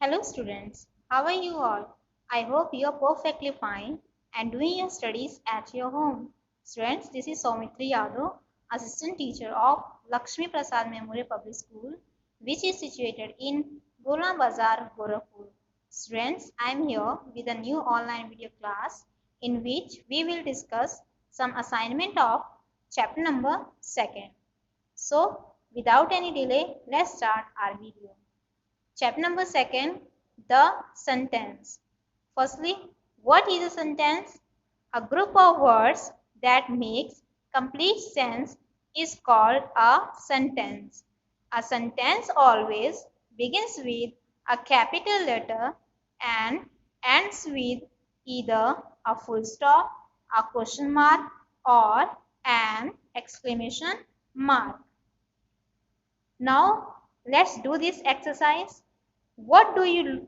Hello students, how are you all? I hope you are perfectly fine and doing your studies at your home. Students, this is Saumitri Yadav, Assistant Teacher of Lakshmi Prasad Memorial Public School, which is situated in Gola Bazar, Gorakhpur. Students, I am here with a new online video class in which we will discuss some assignment of chapter number 2nd. So, without any delay, let's start our video. Chapter number 2nd, the sentence. Firstly, what is a sentence? A group of words that makes complete sense is called a sentence. A sentence always begins with a capital letter and ends with either a full stop, a question mark, or an exclamation mark. Now, let's do this exercise. What do you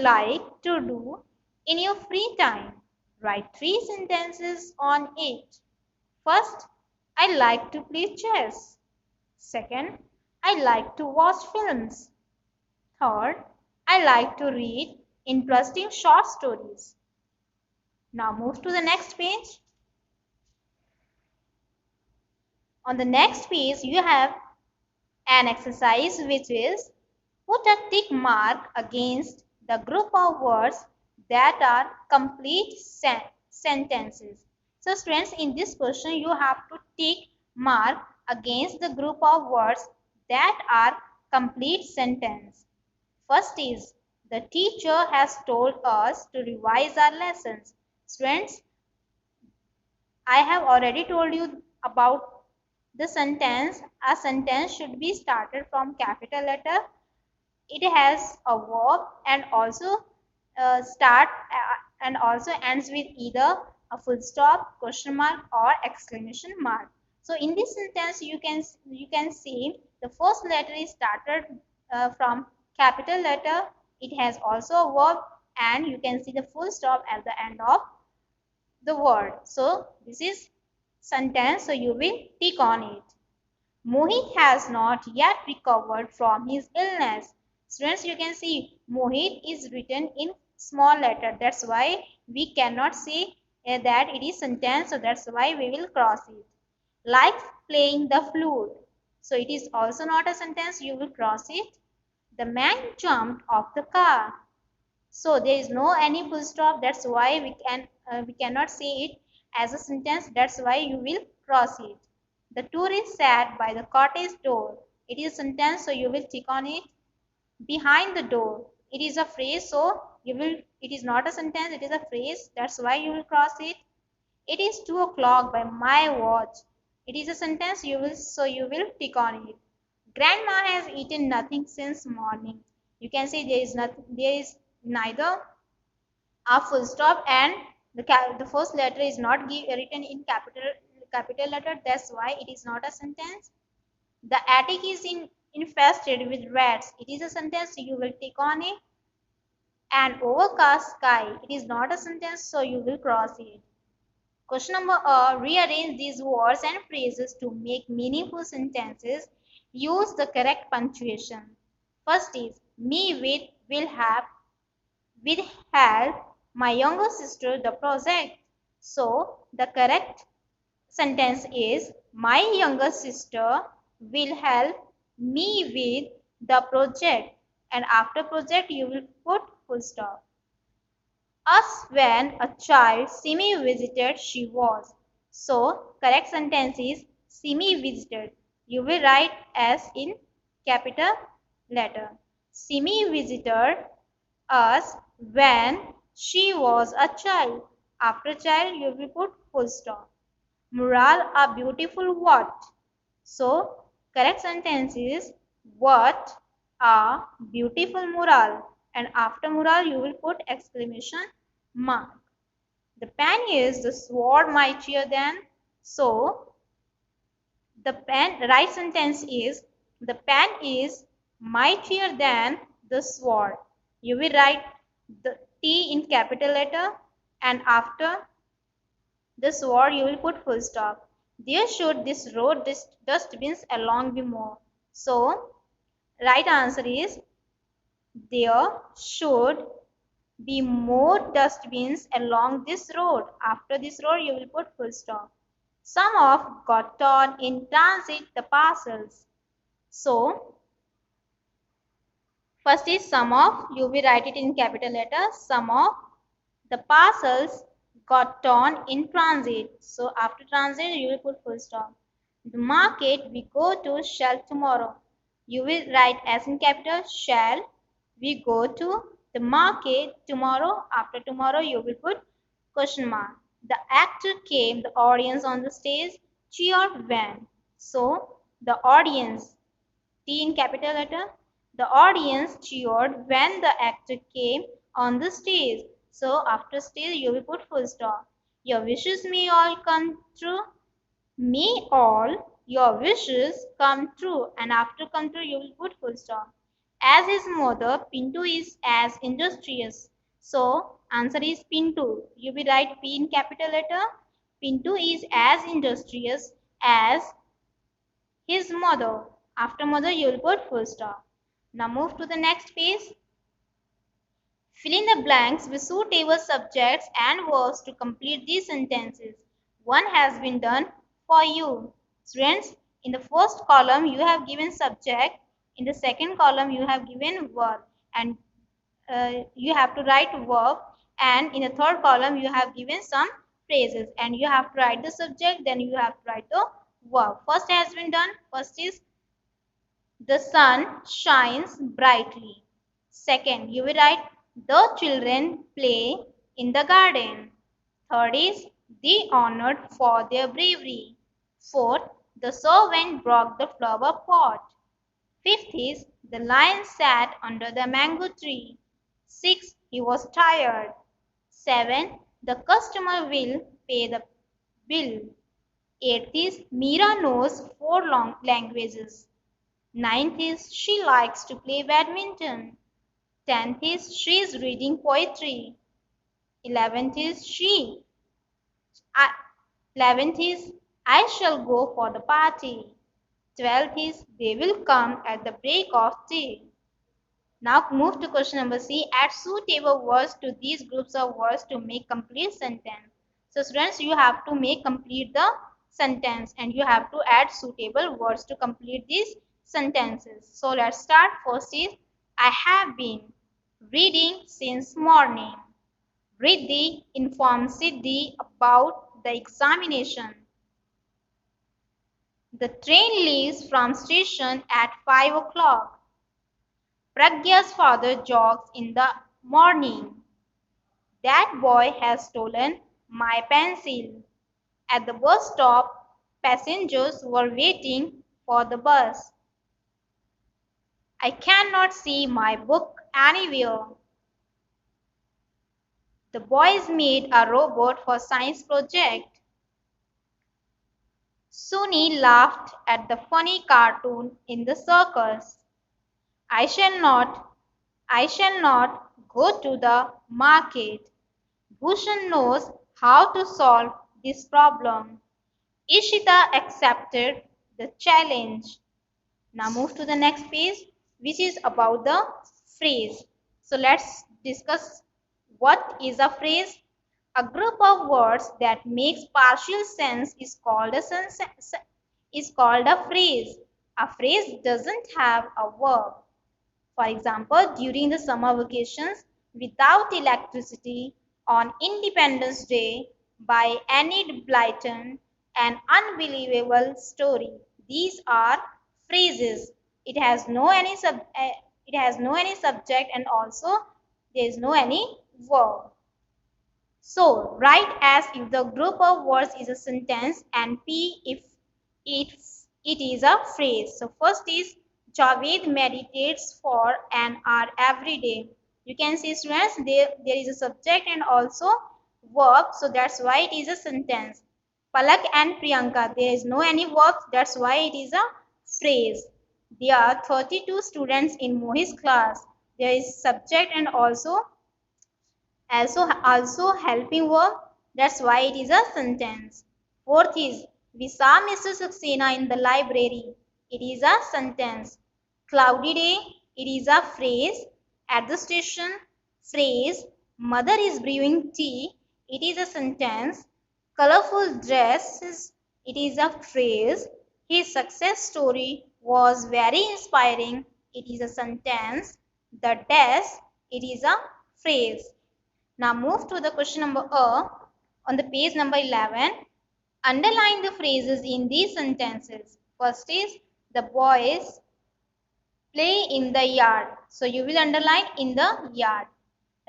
like to do in your free time? Write 3 sentences on it. First, I like to play chess. Second, I like to watch films. Third, I like to read interesting short stories. Now move to the next page. On the next page, you have an exercise which is put a tick mark against the group of words that are complete sentences. So students, in this question you have to tick mark against the group of words that are complete sentence. First is, the teacher has told us to revise our lessons. Students, I have already told you about the sentence. A sentence should be started from capital letter. It has a verb and also and also ends with either a full stop, question mark, or exclamation mark. So in this sentence you can see the first letter is started from capital letter. It has also a verb and you can see the full stop at the end of the word. So this is sentence, so you will tick on it. Mohit has not yet recovered from his illness. Students, you can see Mohit is written in small letter. That's why we cannot say that it is sentence. So that's why we will cross it. Like playing the flute. So it is also not a sentence. You will cross it. The man jumped off the car. So there is no any full stop. That's why we cannot say it as a sentence. That's why you will cross it. The tourist sat by the cottage door. It is a sentence, so you will tick on it. Behind the door. It is a phrase, so it is not a sentence, it is a phrase. That's why you will cross it. It is 2 o'clock by my watch. It is a sentence, so you will tick on it. Grandma has eaten nothing since morning. You can say there is neither a full stop and the first letter is not written in capital letter. That's why it is not a sentence. The attic is infested with rats. It is a sentence, so you will tick on it. An overcast sky. It is not a sentence, so you will cross it. Question number rearrange these words and phrases to make meaningful sentences. Use the correct punctuation. First is, me will help my younger sister the project. So the correct sentence is, my younger sister will help me with the project, and after project you will put full stop. Us when a child Simi visited she was. So correct sentence is, Simi visited. You will write S in capital letter. Simi visited us when she was a child. After child you will put full stop. Mural a beautiful what? So correct sentence is, what a beautiful mural, and after mural you will put exclamation mark. The pen is the sword mightier than. So the right sentence is, the pen is mightier than the sword. You will write the T in capital letter and after the sword you will put full stop. There should this road dustbins along be more. So right answer is There should be more dustbins along this road. After this road, you will put full stop. Some of got torn in transit the parcels. So, first is some of, you will write it in capital letters. Some of the parcels got torn in transit. So, after transit, you will put full stop. The market we go to shall tomorrow. You will write as in capital shall. We go to the market tomorrow. After tomorrow, you will put question mark. The actor came, the audience on the stage cheered when. So, the audience, T in capital letter, the audience cheered when the actor came on the stage. So, after stage, you will put full stop. Your wishes may all come true. May all your wishes come true, and after come true you will put full stop. As his mother, Pintu is as industrious. So answer is Pintu. You will write P in capital letter. Pintu is as industrious as his mother. After mother you will put full stop. Now move to the next page. Fill in the blanks with suitable subjects and verbs to complete these sentences. One has been done for you. Students, in the first column you have given subject, in the second column you have given verb, and you have to write verb, and in the third column you have given some phrases, and you have to write the subject, then you have to write the verb. First has been done. First is the sun shines brightly. Second, you will write the children play in the garden. Third is they honored for their bravery. Fourth, the servant broke the flower pot. Fifth is the lion sat under the mango tree. Sixth, he was tired. Seven, the customer will pay the bill. Eighth is Mira knows four long languages. Ninth is she likes to play badminton. 10th is she is reading poetry. 11th is 11th is I shall go for the party. 12th is they will come at the break of day. Now move to question number C. Add suitable words to these groups of words to make complete sentence. So students, you have to make complete the sentence and you have to add suitable words to complete these sentences. So let's start. First is I have been reading since morning. Riddhi informed Siddhi about the examination. The train leaves from station at 5 o'clock. Pragya's father jogs in the morning. That boy has stolen my pencil. At the bus stop, passengers were waiting for the bus. I cannot see my book anywhere. The boys made a robot for science project. Suni laughed at the funny cartoon in the circus. I shall not go to the market. Bhushan knows how to solve this problem. Ishita accepted the challenge. Now move to the next page, which is about the phrase. So let's discuss what is a phrase. A group of words that makes partial sense is called a phrase. A phrase doesn't have a verb. For example, during the summer vacations, without electricity, on Independence Day, by Enid Blyton, an unbelievable story. These are phrases. It has no any subject and also there is no any verb. So write as if the group of words is a sentence and P if it is a phrase. So first is Javed meditates for an hour every day. You can see students there is a subject and also verb, so that's why it is a sentence. Palak and Priyanka, there is no any verb, that's why it is a phrase. There are 32 students in Mohit's class. There is subject and also helping verb, that's why it is a sentence. Fourth is we saw Mr. Saxena in the library. It is a sentence. Cloudy day, it is a phrase, at the station. Phrase, mother is brewing tea. It is a sentence. Colorful dresses. It is a phrase. His success story was very inspiring. It is a sentence. The desk. It is a phrase. Now move to the question number A on the page number 11. Underline the phrases in these sentences. First is the boys play in the yard. So you will underline in the yard.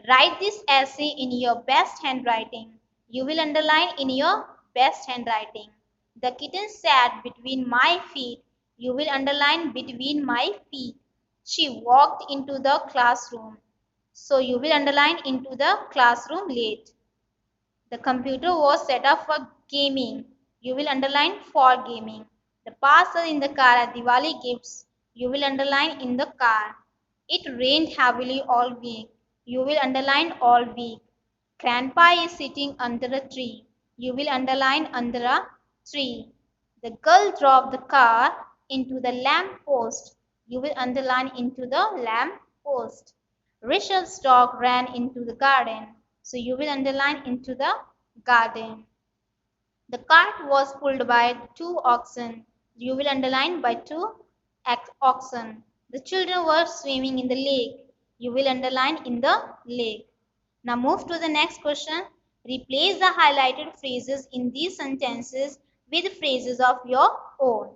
Write this essay in your best handwriting. You will underline in your best handwriting. The kitten sat between my feet. You will underline between my feet. She walked into the classroom. So you will underline into the classroom late. The computer was set up for gaming. You will underline for gaming. The parcel in the car are Diwali gifts. You will underline in the car. It rained heavily all week. You will underline all week. Grandpa is sitting under a tree. You will underline under a tree. The girl dropped the car into the lamp post. You will underline into the lamp post. Rishab's dog ran into the garden. So you will underline into the garden. The cart was pulled by two oxen. You will underline by two oxen. The children were swimming in the lake. You will underline in the lake. Now move to the next question. Replace the highlighted phrases in these sentences with phrases of your own.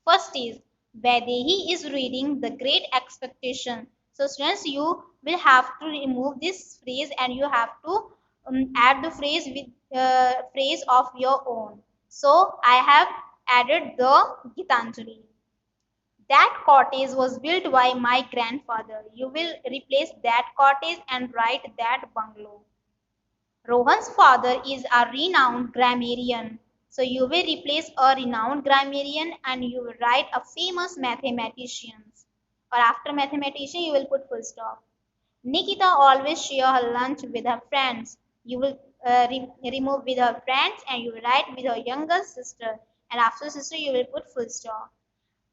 First is Vaidehi is reading The Great Expectation. So students, you will have to remove this phrase and you have to add the phrase with phrase of your own. So I have added the Gitanjali. That cottage was built by my grandfather. You will replace that cottage and write that bungalow. Rohan's father is a renowned grammarian. So you will replace a renowned grammarian and you will write a famous mathematician. Or after mathematician you will put full stop. Nikita always share her lunch with her friends. You will remove with her friends and you will write with her younger sister. And after sister you will put full stop.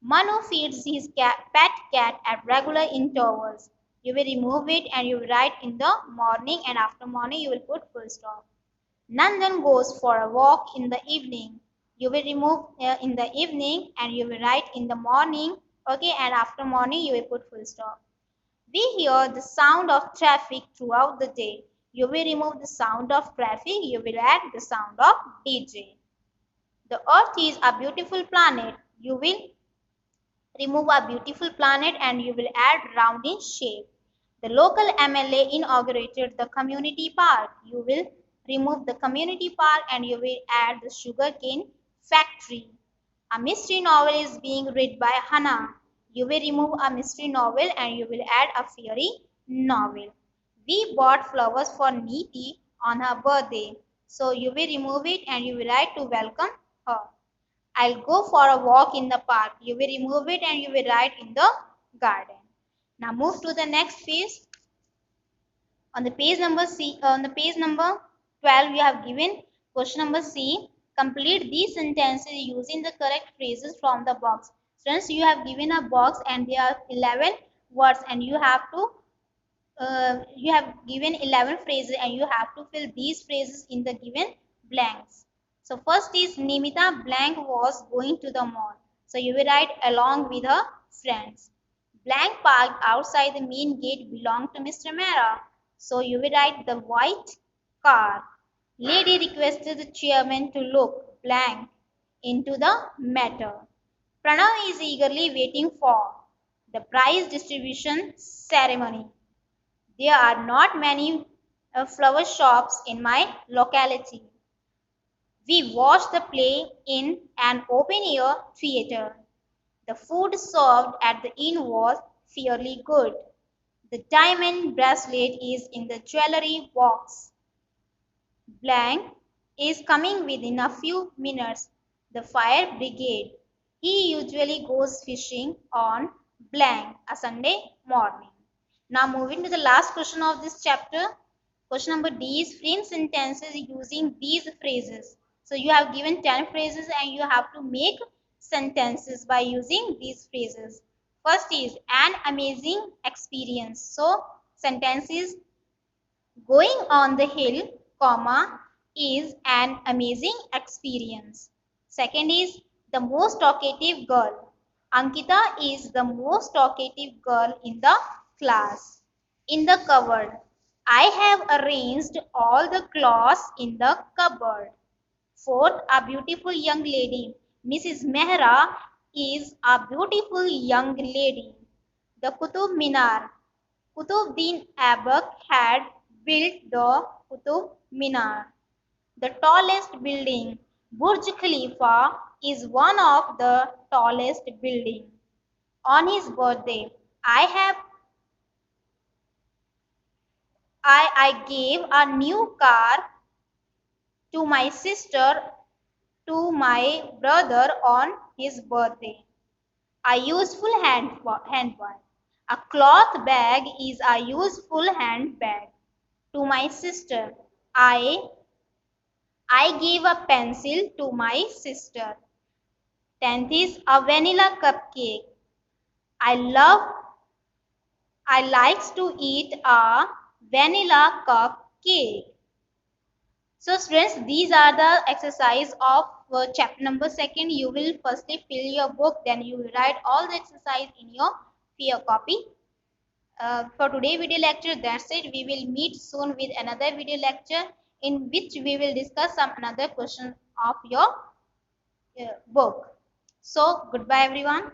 Manu feeds his pet cat at regular intervals. You will remove it and you will write in the morning and after morning you will put full stop. Nandan goes for a walk in the evening. You will remove in the evening and you will write in the morning. Okay, and after morning you will put full stop. We hear the sound of traffic throughout the day. You will remove the sound of traffic. You will add the sound of DJ. The earth is a beautiful planet. You will remove a beautiful planet and you will add round in shape. The local MLA inaugurated the community park. You will remove the community park and you will add the sugarcane factory. A mystery novel is being read by Hannah. You will remove a mystery novel and you will add a fairy novel. We bought flowers for Neeti on her birthday. So you will remove it and you will write to welcome her. I'll go for a walk in the park. You will remove it and you will write in the garden. Now move to the next page. On the page number 12 we have given question number C. Complete these sentences using the correct phrases from the box. Students, you have given a box and there are 11 words and you have given 11 phrases and you have to fill these phrases in the given blanks. So first is Nimita blank was going to the mall. So you will write along with her friends. Blank parked outside the main gate belonged to Mr. Mehra. So you will write the white car. Lady requested the chairman to look blank into the matter. Pranav is eagerly waiting for the prize distribution ceremony. There are not many flower shops in my locality. We watched the play in an open-air theater. The food served at the inn was fairly good. The diamond bracelet is in the jewelry box. Blank is coming within a few minutes. The fire brigade. He usually goes fishing on blank a Sunday morning. Now moving to the last question of this chapter. Question number D is frame sentences using these phrases. So you have given 10 phrases and you have to make sentences by using these phrases. First is an amazing experience. So sentence is going on the hill, comma, is an amazing experience. Second is the most talkative girl. Ankita is the most talkative girl in the class. In the cupboard. I have arranged all the clothes in the cupboard. Fourth, a beautiful young lady. Mrs. Mehra is a beautiful young lady. The Qutub Minar. Qutbuddin Aibak had built the Qutub Minar. The tallest building. Burj Khalifa is one of the tallest buildings. On his birthday, I gave a new car to my sister to my brother on his birthday. A useful handbag. A cloth bag is a useful handbag. To my sister, I I gave a pencil to my sister. 10th is a vanilla cupcake. I love I likes to eat a vanilla cupcake. So students, these are the exercise of chapter number 2nd. You will firstly fill your book, then you will write all the exercise in your peer copy. For today video lecture, that's it. We will meet soon with another video lecture in which we will discuss some another question of your book. So goodbye everyone.